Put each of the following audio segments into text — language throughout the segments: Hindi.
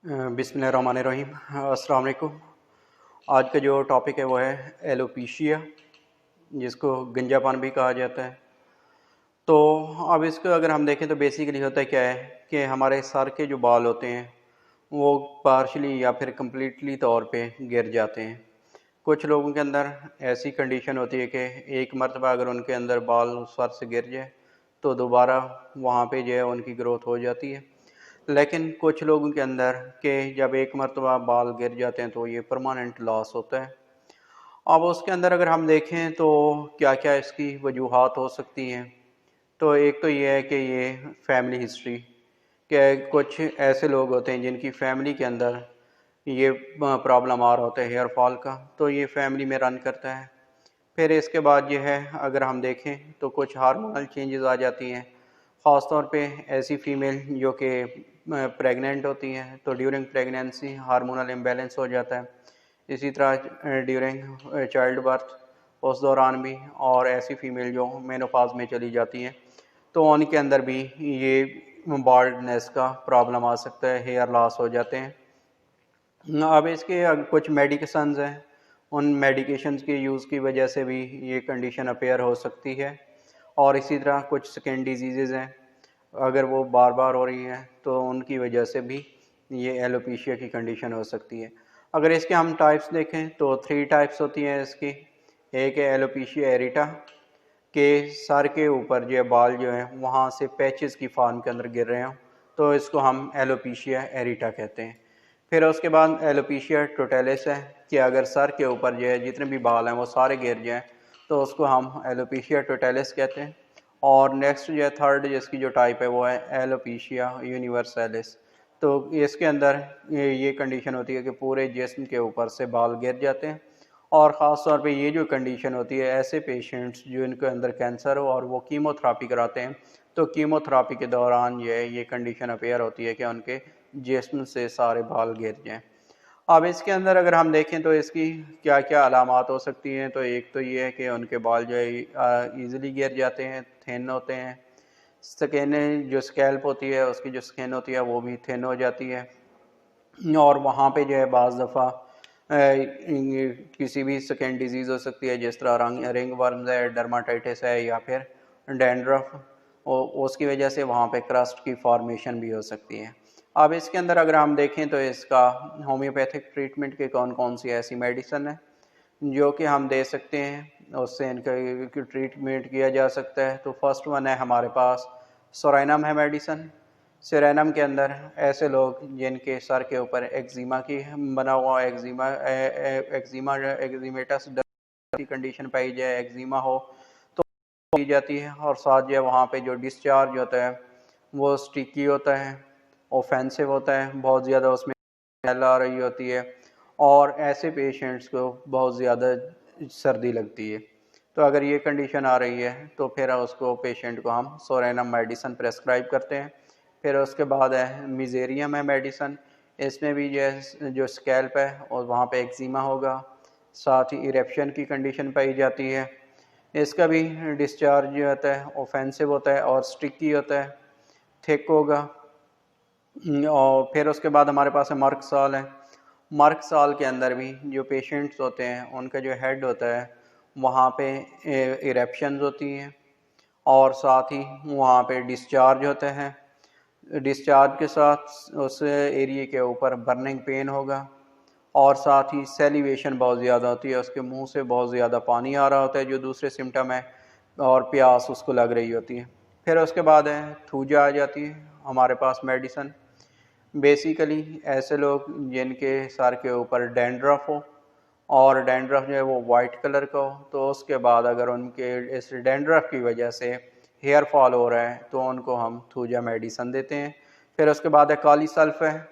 बिस्मिल्लाहिर्रहमानिर्रहीम। अस्सलाम वालेकुम। आज का जो टॉपिक है वो है एलोपेशिया, जिसको गंजापन भी कहा जाता है। तो अब इसको अगर हम देखें तो बेसिकली होता है क्या है कि हमारे सर के जो बाल होते हैं वो पार्शली या फिर कम्प्लीटली तौर पे गिर जाते हैं। कुछ लोगों के अंदर ऐसी कंडीशन होती है कि एक मरतबा अगर उनके अंदर बाल सर से गिर जाए तो दोबारा वहाँ पे जो है उनकी ग्रोथ हो जाती है। लेकिन कुछ लोगों के अंदर के जब एक मरतबा बाल गिर जाते हैं तो ये परमानेंट लॉस होता है। अब उसके अंदर अगर हम देखें तो क्या क्या इसकी वजूहात हो सकती हैं, तो एक तो ये है कि ये फैमिली हिस्ट्री के कुछ ऐसे लोग होते हैं जिनकी फैमिली के अंदर ये प्रॉब्लम आ रहा होता है हेयर फॉल का, तो ये फैमिली में रन करता है। फिर इसके बाद ये है अगर हम देखें तो कुछ हार्मोनल चेंजेस आ जाती हैं, ख़ास तौर पे ऐसी फीमेल जो कि प्रेग्नेंट होती हैं तो ड्यूरिंग प्रेगनेंसी हार्मोनल इम्बैलेंस हो जाता है। इसी तरह ड्यूरिंग चाइल्ड बर्थ उस दौरान भी, और ऐसी फीमेल जो मेनोपॉज में चली जाती हैं तो उनके अंदर भी ये बाल्डनेस का प्रॉब्लम आ सकता है, हेयर लॉस हो जाते हैं। अब इसके कुछ मेडिकेशंस हैं, उन मेडिकेशंस के यूज़ की वजह से भी ये कंडीशन अपेयर हो सकती है। और इसी तरह कुछ स्किन डिजीज़ हैं, अगर वो बार बार हो रही हैं तो उनकी वजह से भी ये एलोपेशिया की कंडीशन हो सकती है। अगर इसके हम टाइप्स देखें तो 3 टाइप्स होती हैं इसकी। एक है एलोपेशिया एरिटा, के सर के ऊपर जो है बाल जो हैं वहाँ से पैचेस की फॉर्म के अंदर गिर रहे हों तो इसको हम एलोपेशिया एरिटा कहते हैं। फिर उसके बाद एलोपेशिया टोटैलिस है कि अगर सर के ऊपर जो है जितने भी बाल हैं वो सारे गिर जाएं तो उसको हम एलोपेशिया टोटैलिस कहते हैं। और नेक्स्ट जो है थर्ड जिसकी जो टाइप है वो है एलोपेशिया यूनिवर्सैलिस। तो इसके अंदर ये कंडीशन होती है कि पूरे जिस्म के ऊपर से बाल गिर जाते हैं। और ख़ास तौर पे ये जो कंडीशन होती है ऐसे पेशेंट्स जो इनके अंदर कैंसर हो और वो कीमोथेरापी कराते हैं तो कीमोथेरापी के दौरान ये कंडीशन अपेयर होती है कि उनके जिस्म से सारे बाल गिर जाएं। अब इसके अंदर अगर हम देखें तो इसकी क्या क्या अलामात हो सकती हैं, तो एक तो ये है कि उनके बाल जो है ईज़िली गिर जाते हैं, थिन होते हैं। स्किन जो स्कैल्प होती है उसकी जो स्किन होती है वो भी थिन हो जाती है। और वहाँ पे जो है बाज़ दफ़ा किसी भी स्किन डिजीज़ हो सकती है, जिस तरह रिंग वर्म्स है, डर्माटाइटिस है या फिर डैंड्रफ, उसकी वजह से वहाँ पे क्रस्ट की फॉर्मेशन भी हो सकती है। अब इसके अंदर अगर हम देखें तो इसका होम्योपैथिक ट्रीटमेंट के कौन कौन सी ऐसी मेडिसिन है जो कि हम दे सकते हैं, उससे इनका ट्रीटमेंट किया जा सकता है। तो फर्स्ट वन है हमारे पास सोराइनम है मेडिसन। सेरेनम के अंदर ऐसे लोग जिनके सर के ऊपर एक्जिमा की बना हुआ एक्जिमेटस की कंडीशन पाई जाए, एक्जिमा हो तो की जाती है। और साथ जो है वहाँ पे जो डिस्चार्ज होता है वो स्टिकी होता है, ऑफेंसिव होता है, बहुत ज़्यादा उसमें स्मेल आ रही होती है और ऐसे पेशेंट्स को बहुत ज़्यादा सर्दी लगती है। तो अगर ये कंडीशन आ रही है तो फिर उसको पेशेंट को हम सोरेनम मेडिसिन प्रेस्क्राइब करते हैं। फिर उसके बाद है मिजेरियम है मेडिसन। इसमें भी जो स्कैल्प है और वहाँ पे एक्जिमा होगा, साथ ही इरेप्शन की कंडीशन पाई जाती है। इसका भी डिस्चार्ज जो होता है ऑफेंसिव होता है और स्टिकी होता है, थिक होगा। और फिर उसके बाद हमारे पास है मर्क साल है। मर्क साल के अंदर भी जो पेशेंट्स होते हैं उनका जो हेड होता है वहाँ पे इरेप्शंस होती हैं और साथ ही वहाँ पे डिस्चार्ज होता है। डिस्चार्ज के साथ उस एरिए के ऊपर बर्निंग पेन होगा और साथ ही सेलिवेशन बहुत ज़्यादा होती है, उसके मुंह से बहुत ज़्यादा पानी आ रहा होता है जो दूसरे सिम्टम है, और प्यास उसको लग रही होती है। फिर उसके बाद है थूजा आ जाती है हमारे पास मेडिसन। बेसिकली ऐसे लोग जिनके सर के ऊपर डैंड्रफ हो और डैंड्रफ जो है वो वाइट कलर का हो, तो उसके बाद अगर उनके इस डैंड्रफ की वजह से हेयर फॉल हो रहा है तो उनको हम थूजा मेडिसन देते हैं। फिर उसके बाद है काली सल्फ है।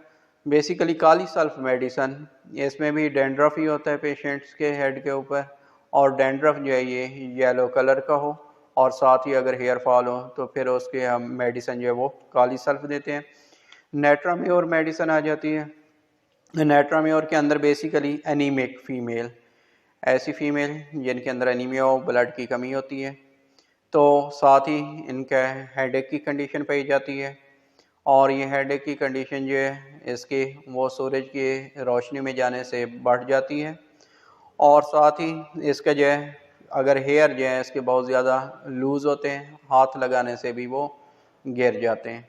बेसिकली काली सल्फ मेडिसन, इसमें भी डैंड्रफ ही होता है पेशेंट्स के हेड के ऊपर, और डैंड्रफ जो है ये येलो कलर का हो और साथ ही अगर हेयर फॉल हो तो फिर उसके हम मेडिसन जो है वो काली सल्फ देते हैं। नेट्राम्योर मेडिसन आ जाती है। नेट्राम्योर के अंदर बेसिकली एनीमिक फीमेल, ऐसी फीमेल जिनके अंदर एनीमिया हो, ब्लड की कमी होती है, तो साथ ही इनका हेडेक की कंडीशन पाई जाती है और ये हेडेक की कंडीशन जो है इसकी वो सूरज की रोशनी में जाने से बढ़ जाती है, और साथ ही इसका जो है अगर हेयर जो है इसके बहुत ज़्यादा लूज़ होते हैं, हाथ लगाने से भी वो गिर जाते हैं।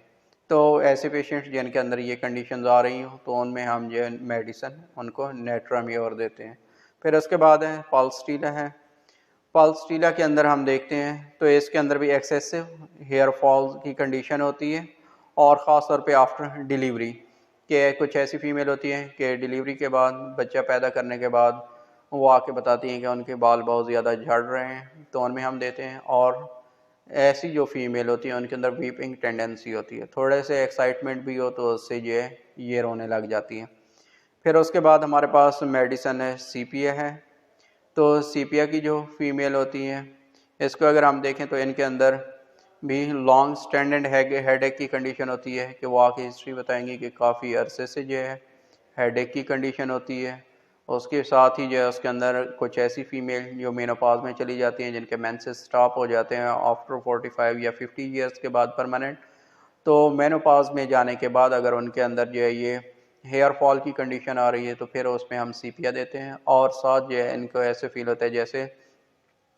तो ऐसे पेशेंट्स जिनके अंदर ये कंडीशंस आ रही हो तो उनमें हम जो है मेडिसन उनको नेट्रामियोर देते हैं। फिर उसके बाद है पल्सटीला है। पल्सटीला के अंदर हम देखते हैं तो इसके अंदर भी एक्सेसिव हेयर फॉल की कंडीशन होती है, और ख़ास तौर पे आफ्टर डिलीवरी के कुछ ऐसी फीमेल होती हैं कि डिलीवरी के बाद बच्चा पैदा करने के बाद वो आके बताती हैं कि उनके बाल बहुत ज़्यादा झड़ रहे हैं, तो उनमें हम देते हैं। और ऐसी जो फीमेल होती हैं उनके अंदर वीपिंग टेंडेंसी होती है, थोड़े से एक्साइटमेंट भी हो तो उससे जो है ये रोने लग जाती हैं। फिर उसके बाद हमारे पास मेडिसन है सीपिया है। तो सीपिया की जो फीमेल होती हैं इसको अगर हम देखें तो इनके अंदर भी लॉन्ग स्टैंडर्ड हेडेक की कंडीशन होती है कि वो आके हिस्ट्री बताएंगी कि काफ़ी अरसे से जो है हेडेक की कंडीशन होती है। उसके साथ ही जो है उसके अंदर कुछ ऐसी फीमेल जो मेनोपॉज में चली जाती हैं जिनके मेंसेस स्टॉप हो जाते हैं आफ्टर 45 या 50 ईयर्स के बाद परमानेंट। तो मेनोपॉज में जाने के बाद अगर उनके अंदर जो है ये हेयर फॉल की कंडीशन आ रही है तो फिर उसमें हम सीपिया देते हैं, और साथ जो है इनको ऐसे फील होता है जैसे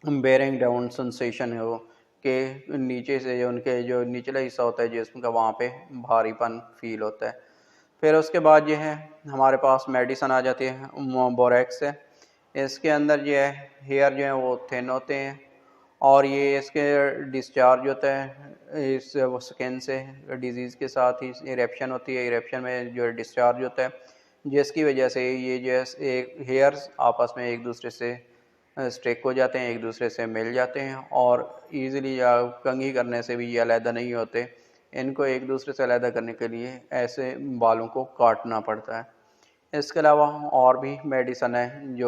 बेरिंग डाउन सेंसेशन हो कि नीचे से उनके जो निचला हिस्सा होता है जिस्म का वहाँ पे भारीपन फील होता है। फिर उसके बाद ये है हमारे पास मेडिसन आ जाती है बोरेक्स है। इसके अंदर जो है हेयर जो है वो थिन होते हैं, और ये इसके डिस्चार्ज होता है इस स्किन से डिजीज़ के साथ ही इरेप्शन होती है, इरेप्शन में जो डिस्चार्ज होता है जिसकी वजह से ये जो है एक हेयर्स आपस में एक दूसरे से स्टिक हो जाते हैं, एक दूसरे से मिल जाते हैं, और इजीली या कंघी करने से भी ये अलहदा नहीं होते। इनको एक दूसरे से अलहदा करने के लिए ऐसे बालों को काटना पड़ता है। इसके अलावा और भी मेडिसन है जो